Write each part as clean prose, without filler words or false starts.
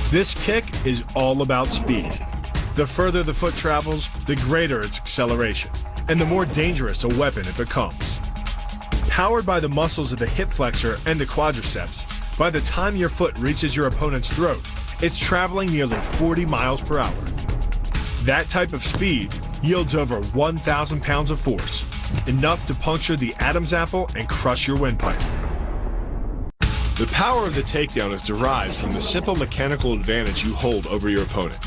This kick is all about speed. The further the foot travels, the greater its acceleration, and the more dangerous a weapon it becomes. Powered by the muscles of the hip flexor and the quadriceps, by the time your foot reaches your opponent's throat, it's traveling nearly 40 miles per hour. That type of speed yields over 1,000 pounds of force, enough to puncture the Adam's apple and crush your windpipe. The power of the takedown is derived from the simple mechanical advantage you hold over your opponent.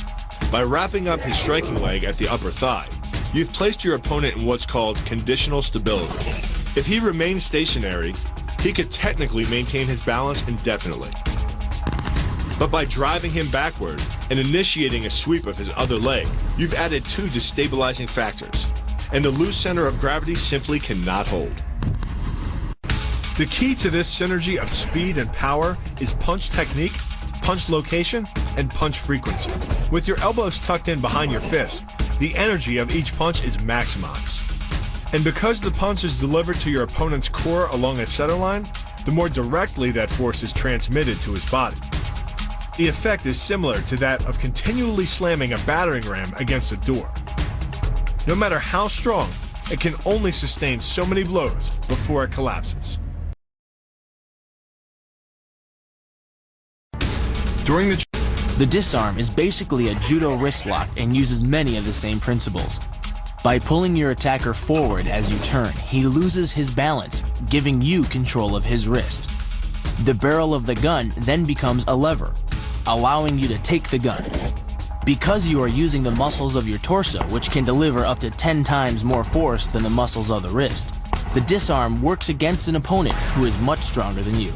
By wrapping up his striking leg at the upper thigh, you've placed your opponent in what's called conditional stability. If he remains stationary, he could technically maintain his balance indefinitely. But by driving him backward and initiating a sweep of his other leg, you've added two destabilizing factors, and the loose center of gravity simply cannot hold. The key to this synergy of speed and power is punch technique, punch location, and punch frequency. With your elbows tucked in behind your fist, the energy of each punch is maximized. And because the punch is delivered to your opponent's core along a center line, the more directly that force is transmitted to his body. The effect is similar to that of continually slamming a battering ram against a door. No matter how strong, it can only sustain so many blows before it collapses. The disarm is basically a judo wrist lock and uses many of the same principles. By pulling your attacker forward as you turn, he loses his balance, giving you control of his wrist. The barrel of the gun then becomes a lever, allowing you to take the gun. Because you are using the muscles of your torso, which can deliver up to 10 times more force than the muscles of the wrist, the disarm works against an opponent who is much stronger than you.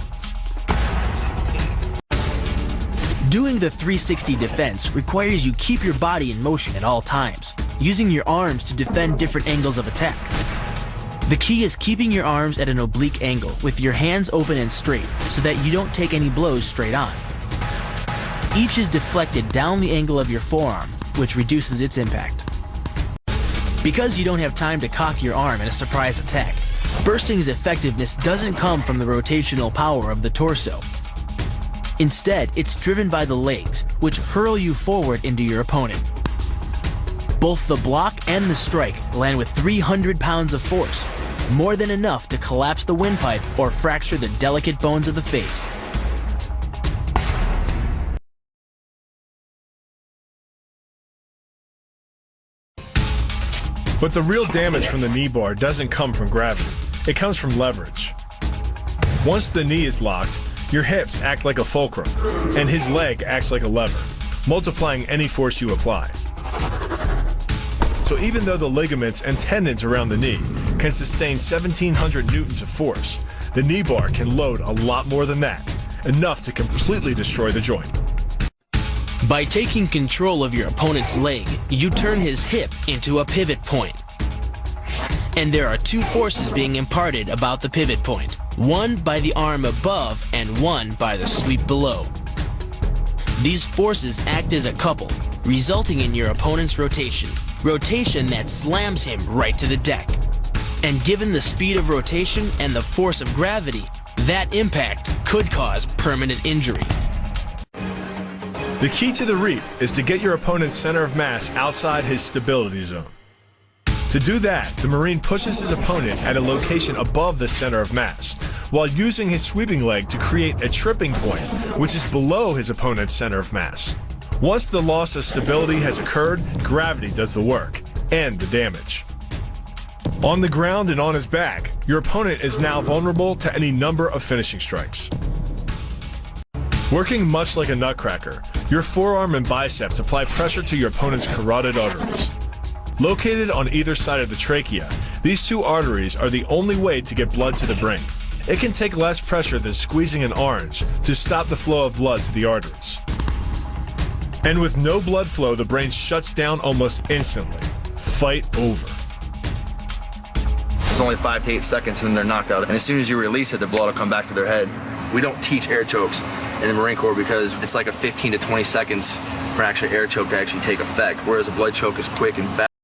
Doing the 360 defense requires you keep your body in motion at all times, using your arms to defend different angles of attack. The key is keeping your arms at an oblique angle with your hands open and straight so that you don't take any blows straight on. Each is deflected down the angle of your forearm, which reduces its impact. Because you don't have time to cock your arm in a surprise attack, bursting's effectiveness doesn't come from the rotational power of the torso. Instead, it's driven by the legs, which hurl you forward into your opponent. Both the block and the strike land with 300 pounds of force, more than enough to collapse the windpipe or fracture the delicate bones of the face. But the real damage from the knee bar doesn't come from gravity. It comes from leverage. Once the knee is locked, your hips act like a fulcrum, and his leg acts like a lever, multiplying any force you apply. So even though the ligaments and tendons around the knee can sustain 1,700 newtons of force, the knee bar can load a lot more than that, enough to completely destroy the joint. By taking control of your opponent's leg, you turn his hip into a pivot point. And there are two forces being imparted about the pivot point, one by the arm above and one by the sweep below. These forces act as a couple, resulting in your opponent's rotation that slams him right to the deck. And given the speed of rotation and the force of gravity, that impact could cause permanent injury. The key to the reap is to get your opponent's center of mass outside his stability zone. To do that, the Marine pushes his opponent at a location above the center of mass, while using his sweeping leg to create a tripping point, which is below his opponent's center of mass. Once the loss of stability has occurred, gravity does the work, and the damage. On the ground and on his back, your opponent is now vulnerable to any number of finishing strikes. Working much like a nutcracker, your forearm and biceps apply pressure to your opponent's carotid arteries. Located on either side of the trachea, these two arteries are the only way to get blood to the brain. It can take less pressure than squeezing an orange to stop the flow of blood to the arteries. And with no blood flow, the brain shuts down almost instantly. Fight over. It's only 5 to 8 seconds and then they're knocked out. And as soon as you release it, the blood will come back to their head. We don't teach air chokes in the Marine Corps because it's like a 15 to 20 seconds for an actual air choke to actually take effect, whereas a blood choke is quick and fast.